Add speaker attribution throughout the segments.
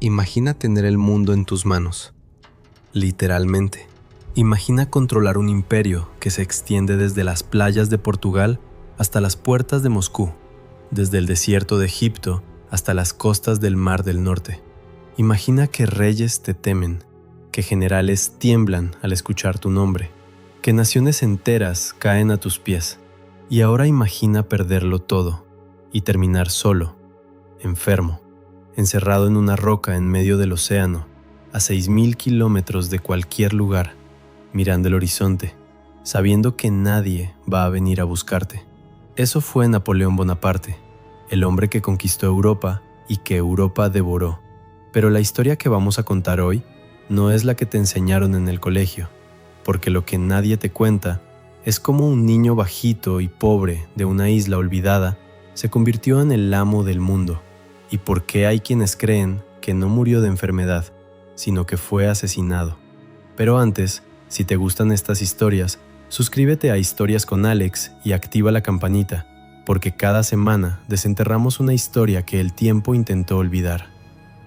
Speaker 1: Imagina tener el mundo en tus manos. Literalmente. Imagina controlar un imperio que se extiende desde las playas de Portugal hasta las puertas de Moscú, desde el desierto de Egipto hasta las costas del Mar del Norte. Imagina que reyes te temen, que generales tiemblan al escuchar tu nombre, que naciones enteras caen a tus pies. Y ahora imagina perderlo todo y terminar solo, enfermo, encerrado en una roca en medio del océano, a 6.000 kilómetros de cualquier lugar, mirando el horizonte, sabiendo que nadie va a venir a buscarte. Eso fue Napoleón Bonaparte, el hombre que conquistó Europa y que Europa devoró. Pero la historia que vamos a contar hoy no es la que te enseñaron en el colegio, porque lo que nadie te cuenta es cómo un niño bajito y pobre de una isla olvidada se convirtió en el amo del mundo, y por qué hay quienes creen que no murió de enfermedad, sino que fue asesinado. Pero antes, si te gustan estas historias, suscríbete a Historias con Alex y activa la campanita, porque cada semana desenterramos una historia que el tiempo intentó olvidar.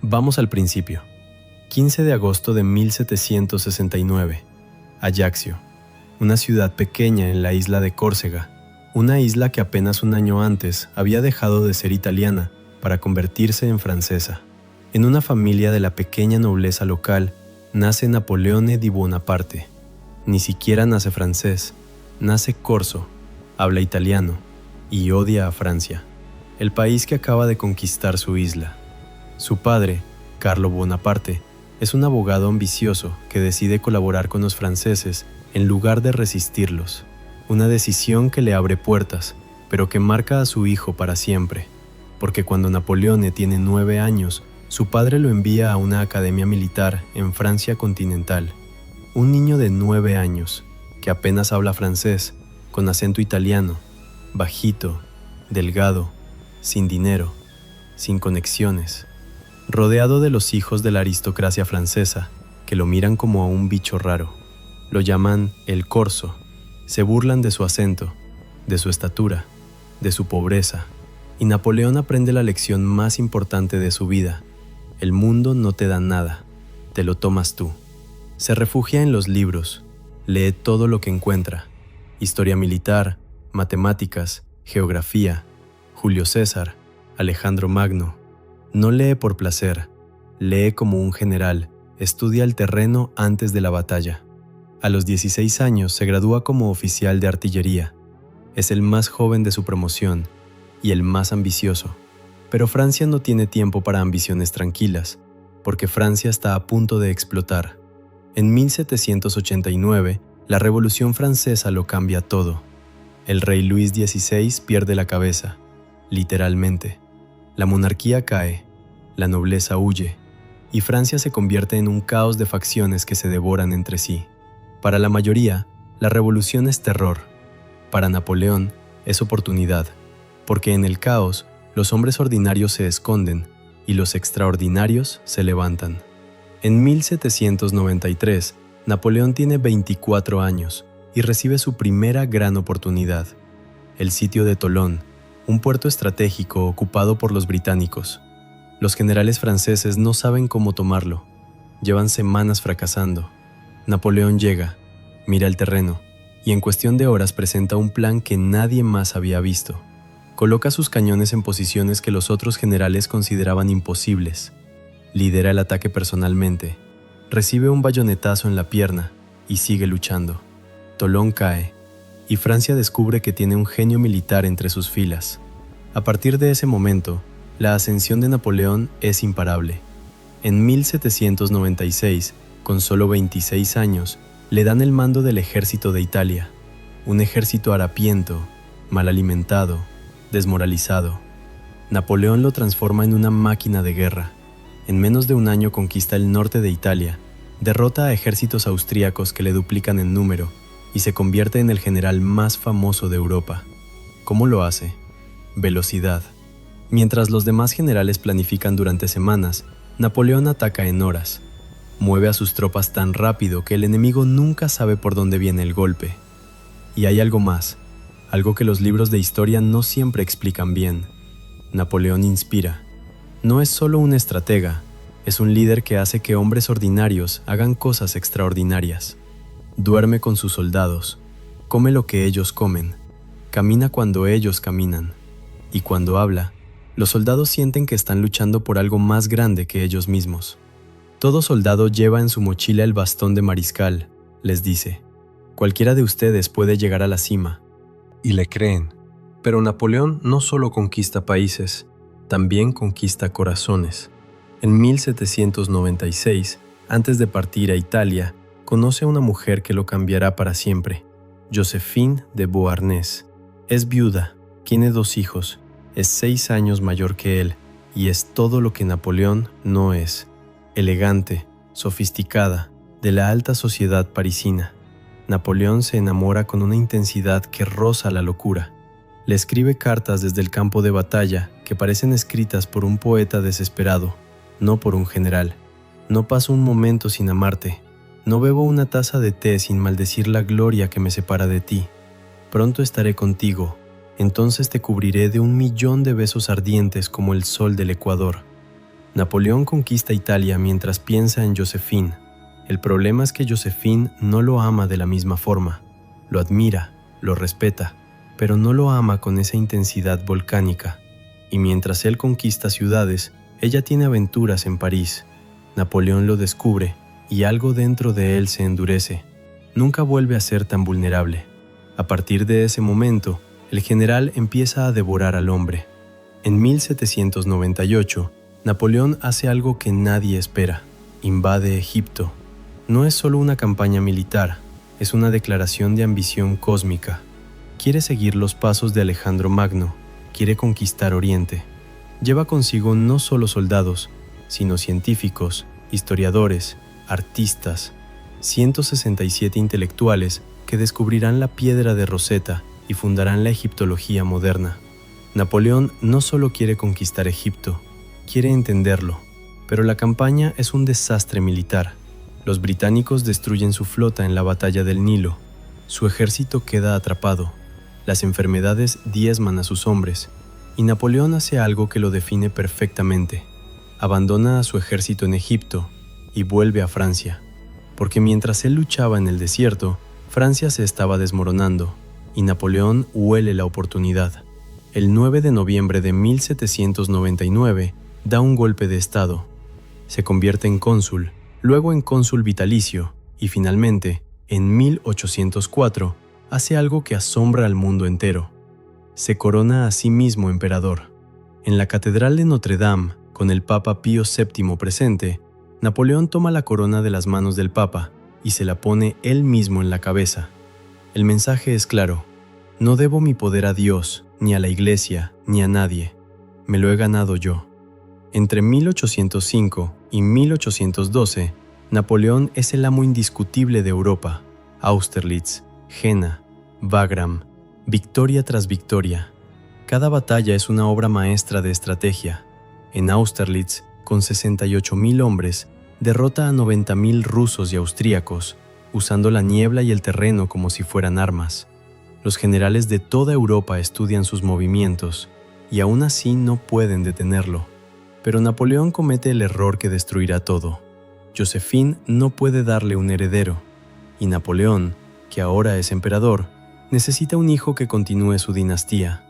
Speaker 1: Vamos al principio. 15 de agosto de 1769. Ajaccio, una ciudad pequeña en la isla de Córcega, una isla que apenas un año antes había dejado de ser italiana para convertirse en francesa. En una familia de la pequeña nobleza local nace Napoleone di Bonaparte. Ni siquiera nace francés, nace corso, habla italiano y odia a Francia, el país que acaba de conquistar su isla. Su padre, Carlo Bonaparte, es un abogado ambicioso que decide colaborar con los franceses en lugar de resistirlos. Una decisión que le abre puertas, pero que marca a su hijo para siempre, porque cuando Napoleone tiene 9 años, su padre lo envía a una academia militar en Francia continental. Un niño de 9 años, que apenas habla francés, con acento italiano, bajito, delgado, sin dinero, sin conexiones, rodeado de los hijos de la aristocracia francesa, que lo miran como a un bicho raro. Lo llaman el corso, se burlan de su acento, de su estatura, de su pobreza, y Napoleón aprende la lección más importante de su vida: el mundo no te da nada, te lo tomas tú. Se refugia en los libros, lee todo lo que encuentra: historia militar, matemáticas, geografía, Julio César, Alejandro Magno. No lee por placer, lee como un general, estudia el terreno antes de la batalla. A los 16 años se gradúa como oficial de artillería. Es el más joven de su promoción y el más ambicioso. Pero Francia no tiene tiempo para ambiciones tranquilas, porque Francia está a punto de explotar. En 1789, la Revolución Francesa lo cambia todo. El rey Luis XVI pierde la cabeza, literalmente. La monarquía cae, la nobleza huye, y Francia se convierte en un caos de facciones que se devoran entre sí. Para la mayoría, la revolución es terror. Para Napoleón, es oportunidad, porque en el caos, los hombres ordinarios se esconden y los extraordinarios se levantan. En 1793, Napoleón tiene 24 años y recibe su primera gran oportunidad: el sitio de Tolón, un puerto estratégico ocupado por los británicos. Los generales franceses no saben cómo tomarlo. Llevan semanas fracasando. Napoleón llega, mira el terreno, y en cuestión de horas presenta un plan que nadie más había visto. Coloca sus cañones en posiciones que los otros generales consideraban imposibles. Lidera el ataque personalmente. Recibe un bayonetazo en la pierna y sigue luchando. Tolón cae, y Francia descubre que tiene un genio militar entre sus filas. A partir de ese momento, la ascensión de Napoleón es imparable. En 1796, con solo 26 años, le dan el mando del ejército de Italia, un ejército harapiento, mal alimentado, desmoralizado. Napoleón lo transforma en una máquina de guerra. En menos de un año conquista el norte de Italia, derrota a ejércitos austríacos que le duplican en número y se convierte en el general más famoso de Europa. ¿Cómo lo hace? Velocidad. Mientras los demás generales planifican durante semanas, Napoleón ataca en horas. Mueve a sus tropas tan rápido que el enemigo nunca sabe por dónde viene el golpe. Y hay algo más, algo que los libros de historia no siempre explican bien. Napoleón inspira. No es solo un estratega, Es un líder que hace que hombres ordinarios hagan cosas extraordinarias. Duerme con sus soldados, come lo que ellos comen, camina cuando ellos caminan, y cuando habla, los soldados sienten que están luchando por algo más grande que ellos mismos. Todo soldado lleva en su mochila el bastón de mariscal, les dice. Cualquiera de ustedes puede llegar a la cima. Y le creen. Pero Napoleón no solo conquista países, también conquista corazones. En 1796, antes de partir a Italia, conoce a una mujer que lo cambiará para siempre, Joséphine de Beauharnais. Es viuda, tiene 2 hijos, es 6 años mayor que él y es todo lo que Napoleón no es. Elegante, sofisticada, de la alta sociedad parisina. Napoleón se enamora con una intensidad que roza la locura. Le escribe cartas desde el campo de batalla que parecen escritas por un poeta desesperado, no por un general. No paso un momento sin amarte. No bebo una taza de té sin maldecir la gloria que me separa de ti. Pronto estaré contigo. Entonces te cubriré de 1.000.000 de besos ardientes como el sol del Ecuador. Napoleón conquista Italia mientras piensa en Joséphine. El problema es que Joséphine no lo ama de la misma forma. Lo admira, lo respeta, pero no lo ama con esa intensidad volcánica. Y mientras él conquista ciudades, ella tiene aventuras en París. Napoleón lo descubre y algo dentro de él se endurece. Nunca vuelve a ser tan vulnerable. A partir de ese momento, el general empieza a devorar al hombre. En 1798, Napoleón hace algo que nadie espera. Invade Egipto. No es solo una campaña militar, es una declaración de ambición cósmica. Quiere seguir los pasos de Alejandro Magno, quiere conquistar Oriente. Lleva consigo no solo soldados, sino científicos, historiadores, artistas, 167 intelectuales que descubrirán la piedra de Rosetta y fundarán la egiptología moderna. Napoleón no solo quiere conquistar Egipto, quiere entenderlo, pero la campaña es un desastre militar. Los británicos destruyen su flota en la batalla del Nilo. Su ejército queda atrapado. Las enfermedades diezman a sus hombres, y Napoleón hace algo que lo define perfectamente. Abandona a su ejército en Egipto y vuelve a Francia, porque mientras él luchaba en el desierto, Francia se estaba desmoronando, y Napoleón huele la oportunidad. El 9 de noviembre de 1799 da un golpe de estado. Se convierte en cónsul, luego en cónsul vitalicio, y finalmente, en 1804, hace algo que asombra al mundo entero. Se corona a sí mismo emperador. En la Catedral de Notre Dame, con el Papa Pío VII presente, Napoleón toma la corona de las manos del Papa y se la pone él mismo en la cabeza. El mensaje es claro: no debo mi poder a Dios, ni a la Iglesia, ni a nadie. Me lo he ganado yo. Entre 1805 y 1812, Napoleón es el amo indiscutible de Europa. Austerlitz, Jena, Wagram, victoria tras victoria. Cada batalla es una obra maestra de estrategia. En Austerlitz, con 68.000 hombres, derrota a 90.000 rusos y austríacos, usando la niebla y el terreno como si fueran armas. Los generales de toda Europa estudian sus movimientos, y aún así no pueden detenerlo. Pero Napoleón comete el error que destruirá todo. Joséphine no puede darle un heredero, y Napoleón, que ahora es emperador, necesita un hijo que continúe su dinastía.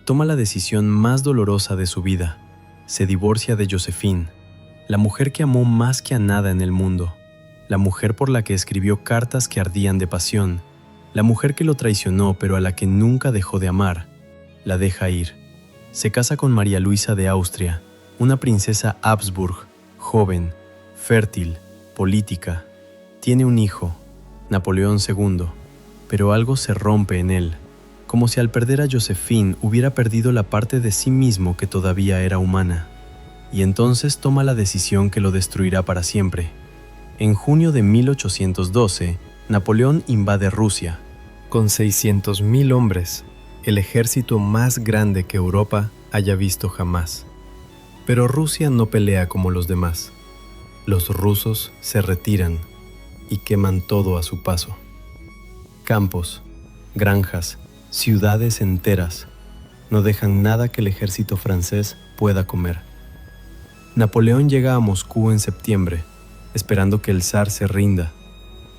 Speaker 1: Toma la decisión más dolorosa de su vida. Se divorcia de Joséphine, la mujer que amó más que a nada en el mundo, la mujer por la que escribió cartas que ardían de pasión, la mujer que lo traicionó pero a la que nunca dejó de amar. La deja ir. Se casa con María Luisa de Austria, una princesa Habsburg, joven, fértil, política. Tiene un hijo, Napoleón II, pero algo se rompe en él, como si al perder a Joséphine hubiera perdido la parte de sí mismo que todavía era humana. Y entonces toma la decisión que lo destruirá para siempre. En junio de 1812, Napoleón invade Rusia. Con 600.000 hombres, el ejército más grande que Europa haya visto jamás. Pero Rusia no pelea como los demás. Los rusos se retiran y queman todo a su paso. Campos, granjas, ciudades enteras no dejan nada que el ejército francés pueda comer. Napoleón llega a Moscú en septiembre, esperando que el zar se rinda,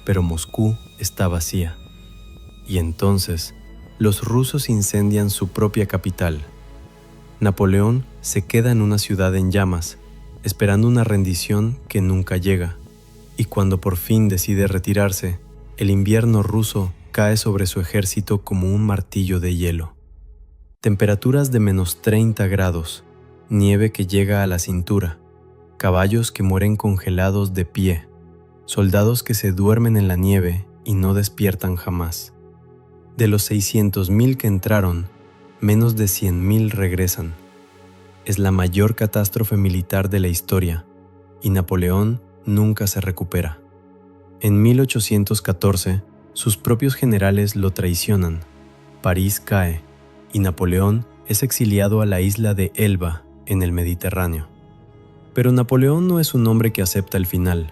Speaker 1: pero Moscú está vacía. Y entonces, los rusos incendian su propia capital. Napoleón se queda en una ciudad en llamas, esperando una rendición que nunca llega, y cuando por fin decide retirarse, el invierno ruso cae sobre su ejército como un martillo de hielo. Temperaturas de -30 grados, nieve que llega a la cintura, caballos que mueren congelados de pie, soldados que se duermen en la nieve y no despiertan jamás. De los 600.000 que entraron, menos de 100.000 regresan. Es la mayor catástrofe militar de la historia, y Napoleón nunca se recupera. En 1814, sus propios generales lo traicionan, París cae, y Napoleón es exiliado a la isla de Elba, en el Mediterráneo. Pero Napoleón no es un hombre que acepta el final.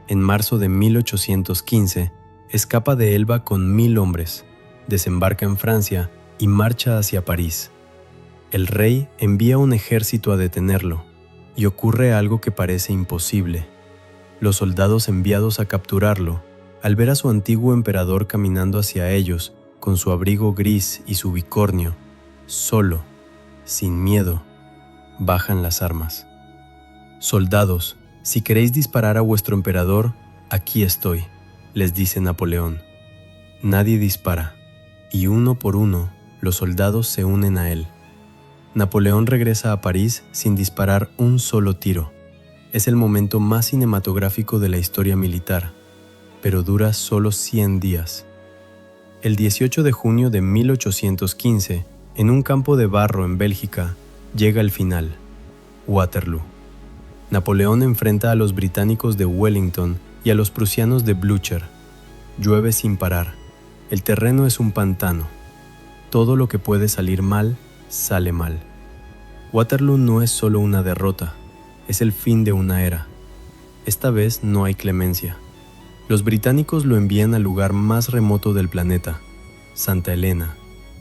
Speaker 1: En marzo de 1815, escapa de Elba con 1.000 hombres, desembarca en Francia y marcha hacia París. El rey envía un ejército a detenerlo, y ocurre algo que parece imposible. Los soldados enviados a capturarlo, al ver a su antiguo emperador caminando hacia ellos, con su abrigo gris y su bicornio, solo, sin miedo, bajan las armas. «Soldados, si queréis disparar a vuestro emperador, aquí estoy», les dice Napoleón. Nadie dispara, y uno por uno los soldados se unen a él. Napoleón regresa a París sin disparar un solo tiro. Es el momento más cinematográfico de la historia militar, pero dura solo 100 días. El 18 de junio de 1815, en un campo de barro en Bélgica, llega el final, Waterloo. Napoleón enfrenta a los británicos de Wellington y a los prusianos de Blücher. Llueve sin parar. El terreno es un pantano. Todo lo que puede salir mal, sale mal. Waterloo no es solo una derrota, es el fin de una era. Esta vez no hay clemencia. Los británicos lo envían al lugar más remoto del planeta, Santa Elena,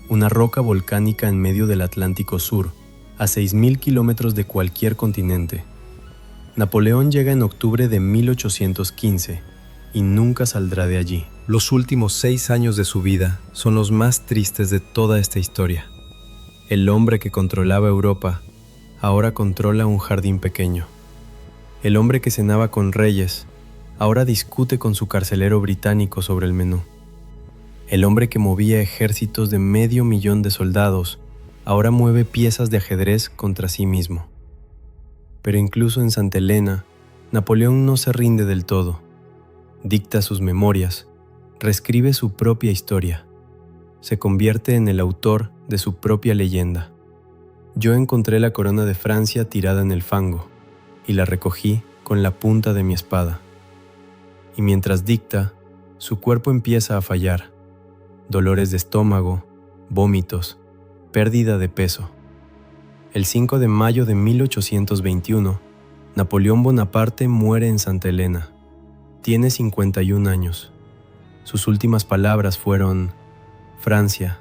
Speaker 1: una roca volcánica en medio del Atlántico Sur, a 6.000 kilómetros de cualquier continente. Napoleón llega en octubre de 1815 y nunca saldrá de allí. Los últimos 6 años de su vida son los más tristes de toda esta historia. El hombre que controlaba Europa ahora controla un jardín pequeño. El hombre que cenaba con reyes ahora discute con su carcelero británico sobre el menú. El hombre que movía ejércitos de 500.000 de soldados ahora mueve piezas de ajedrez contra sí mismo. Pero incluso en Santa Elena, Napoleón no se rinde del todo. Dicta sus memorias, reescribe su propia historia. Se convierte en el autor de su propia leyenda. Yo encontré la corona de Francia tirada en el fango y la recogí con la punta de mi espada. Y mientras dicta, su cuerpo empieza a fallar. Dolores de estómago, vómitos, pérdida de peso. El 5 de mayo de 1821, Napoleón Bonaparte muere en Santa Elena. Tiene 51 años. Sus últimas palabras fueron: Francia,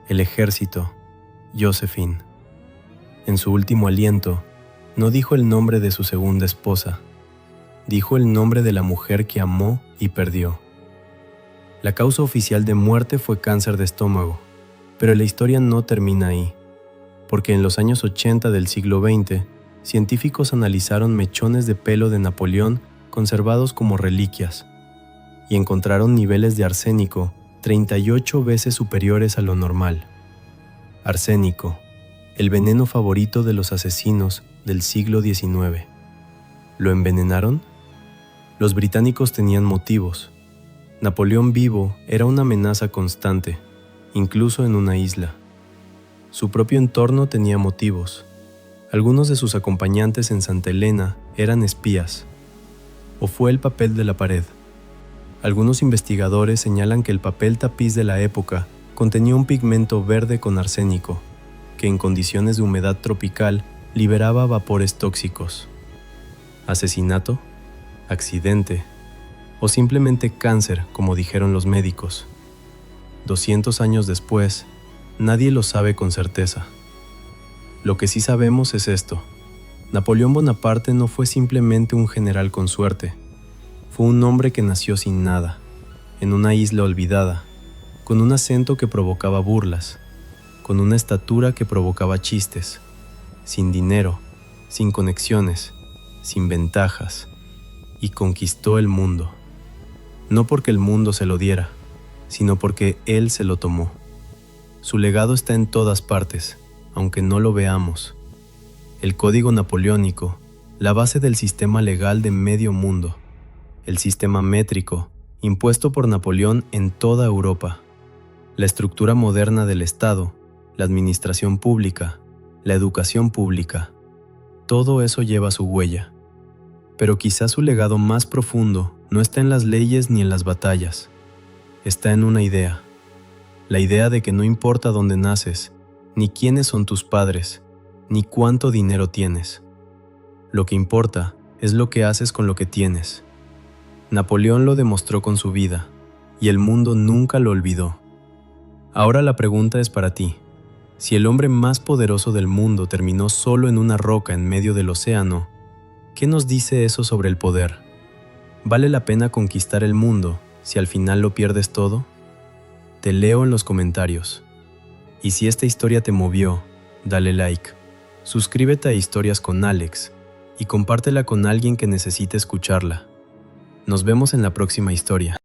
Speaker 1: el ejército, Joséphine. En su último aliento, no dijo el nombre de su segunda esposa, dijo el nombre de la mujer que amó y perdió. La causa oficial de muerte fue cáncer de estómago, pero la historia no termina ahí, porque en los años 80 del siglo XX, científicos analizaron mechones de pelo de Napoleón conservados como reliquias, y encontraron niveles de arsénico 38 veces superiores a lo normal. Arsénico, el veneno favorito de los asesinos del siglo XIX. ¿Lo envenenaron? Los británicos tenían motivos. Napoleón vivo era una amenaza constante, incluso en una isla. Su propio entorno tenía motivos. Algunos de sus acompañantes en Santa Elena eran espías. ¿O fue el papel de la pared? Algunos investigadores señalan que el papel tapiz de la época contenía un pigmento verde con arsénico, que en condiciones de humedad tropical liberaba vapores tóxicos. ¿Asesinato? ¿Accidente? ¿O simplemente cáncer, como dijeron los médicos? 200 años después, nadie lo sabe con certeza. Lo que sí sabemos es esto: Napoleón Bonaparte no fue simplemente un general con suerte. Fue un hombre que nació sin nada, en una isla olvidada, con un acento que provocaba burlas, con una estatura que provocaba chistes, sin dinero, sin conexiones, sin ventajas, y conquistó el mundo. No porque el mundo se lo diera, sino porque él se lo tomó. Su legado está en todas partes, aunque no lo veamos. El código napoleónico, la base del sistema legal de medio mundo, el sistema métrico, impuesto por Napoleón en toda Europa, la estructura moderna del Estado, la administración pública, la educación pública, todo eso lleva su huella. Pero quizás su legado más profundo no está en las leyes ni en las batallas, está en una idea, la idea de que no importa dónde naces, ni quiénes son tus padres, ni cuánto dinero tienes. Lo que importa es lo que haces con lo que tienes. Napoleón lo demostró con su vida, y el mundo nunca lo olvidó. Ahora la pregunta es para ti. Si el hombre más poderoso del mundo terminó solo en una roca en medio del océano, ¿qué nos dice eso sobre el poder? ¿Vale la pena conquistar el mundo si al final lo pierdes todo? Te leo en los comentarios. Y si esta historia te movió, dale like. Suscríbete a Historias con Alex y compártela con alguien que necesite escucharla. Nos vemos en la próxima historia.